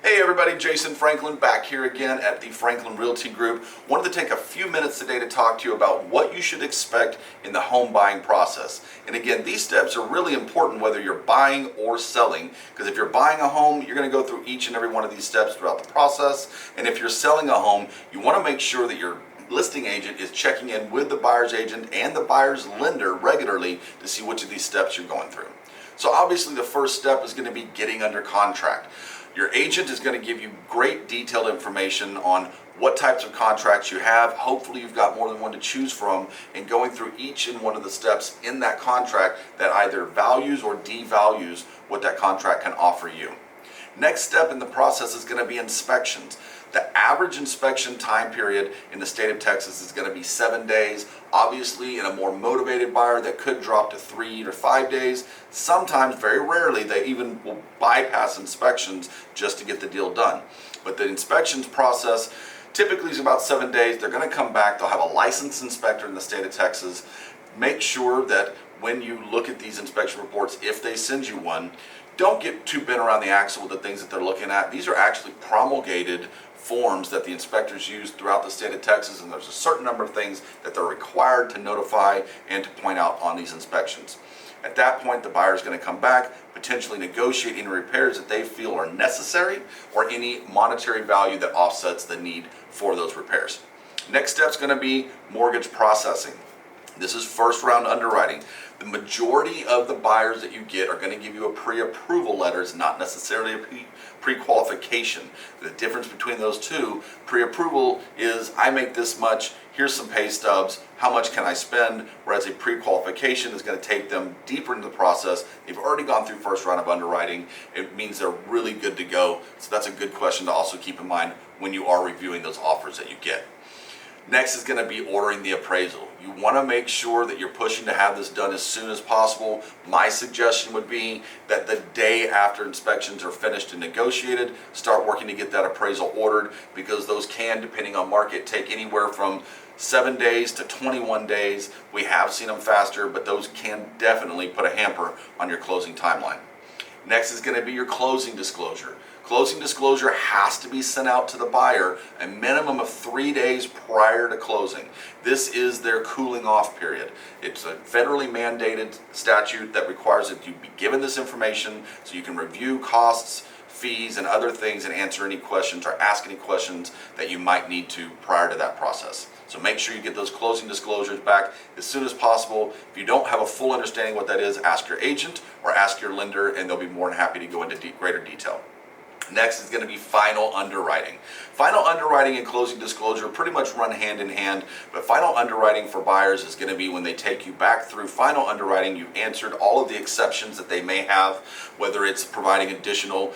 Hey everybody, Jason Franklin back here again at the Franklin Realty Group. Wanted to take a few minutes today to talk to you about what you should expect in the home buying process. And again, these steps are really important whether you're buying or selling, because if you're buying a home, you're going to go through each and every one of these steps throughout the process. And if you're selling a home, you want to make sure that your listing agent is checking in with the buyer's agent and the buyer's lender regularly to see which of these steps you're going through. So obviously the first step is going to be getting under contract. Your agent is going to give you great detailed information on what types of contracts you have. Hopefully you've got more than one to choose from, and going through each and one of the steps in that contract that either values or devalues what that contract can offer you. Next step in the process is going to be inspections. The average inspection time period in the state of Texas is going to be 7 days. Obviously, in a more motivated buyer, that could drop to 3 or 5 days. Sometimes, very rarely, they even will bypass inspections just to get the deal done. But the inspections process typically is about 7 days. They're going to come back. They'll have a licensed inspector in the state of Texas. Make sure that when you look at these inspection reports, if they send you one, don't get too bent around the axle with the things that they're looking at. These are actually promulgated forms that the inspectors use throughout the state of Texas, and there's a certain number of things that they're required to notify and to point out on these inspections. At that point, the buyer is going to come back, potentially negotiate any repairs that they feel are necessary or any monetary value that offsets the need for those repairs. Next step is going to be mortgage processing. This is first round underwriting. The majority of the buyers that you get are going to give you a pre-approval letter. It's not necessarily a pre-qualification. The difference between those two, pre-approval is I make this much, here's some pay stubs, how much can I spend? Whereas a pre-qualification is going to take them deeper into the process. They've already gone through first round of underwriting. It means they're really good to go. So that's a good question to also keep in mind when you are reviewing those offers that you get. Next is going to be ordering the appraisal. You want to make sure that you're pushing to have this done as soon as possible. My suggestion would be that the day after inspections are finished and negotiated, start working to get that appraisal ordered, because those can, depending on market, take anywhere from 7 days to 21 days. We have seen them faster, but those can definitely put a hamper on your closing timeline. Next is going to be your closing disclosure. Closing disclosure has to be sent out to the buyer a minimum of 3 days prior to closing. This is their cooling off period. It's a federally mandated statute that requires that you be given this information so you can review costs, fees, and other things and answer any questions or ask any questions that you might need to prior to that process. So make sure you get those closing disclosures back as soon as possible. If you don't have a full understanding what that is, ask your agent or ask your lender, and they'll be more than happy to go into greater detail. Next is going to be final underwriting. Final underwriting and closing disclosure pretty much run hand in hand, but final underwriting for buyers is going to be when they take you back through final underwriting. You've answered all of the exceptions that they may have, whether it's providing additional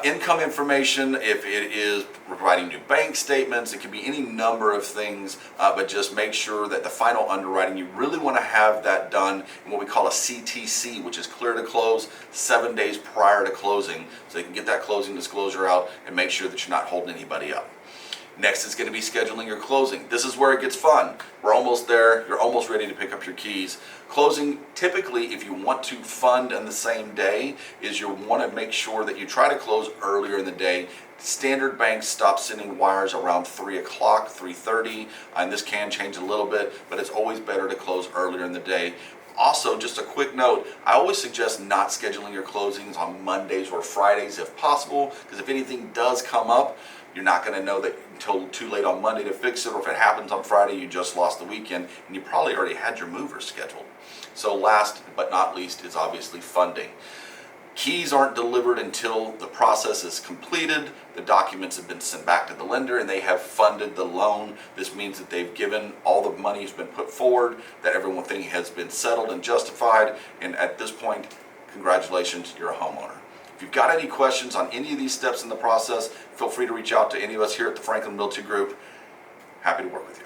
income information, if it is providing new bank statements, it can be any number of things, but just make sure that the final underwriting, you really want to have that done in what we call a CTC, which is clear to close 7 days prior to closing, so they can get that closing disclosure out and make sure that you're not holding anybody up. Next is going to be scheduling your closing. This is where it gets fun. We're almost there. You're almost ready to pick up your keys. Closing, typically, if you want to fund on the same day, is you want to make sure that you try to close earlier in the day. Standard banks stop sending wires around 3 o'clock, 3:30, and this can change a little bit, but it's always better to close earlier in the day. Also, just a quick note, I always suggest not scheduling your closings on Mondays or Fridays if possible, because if anything does come up, you're not going to know that until too late on Monday to fix it, or if it happens on Friday, you just lost the weekend, and you probably already had your movers scheduled. So last but not least is obviously funding. Keys aren't delivered until the process is completed, the documents have been sent back to the lender, and they have funded the loan. This means that they've given all the money has been put forward, that everything has been settled and justified, and at this point, congratulations, you're a homeowner. If you've got any questions on any of these steps in the process, feel free to reach out to any of us here at the Franklin Realty Group. Happy to work with you.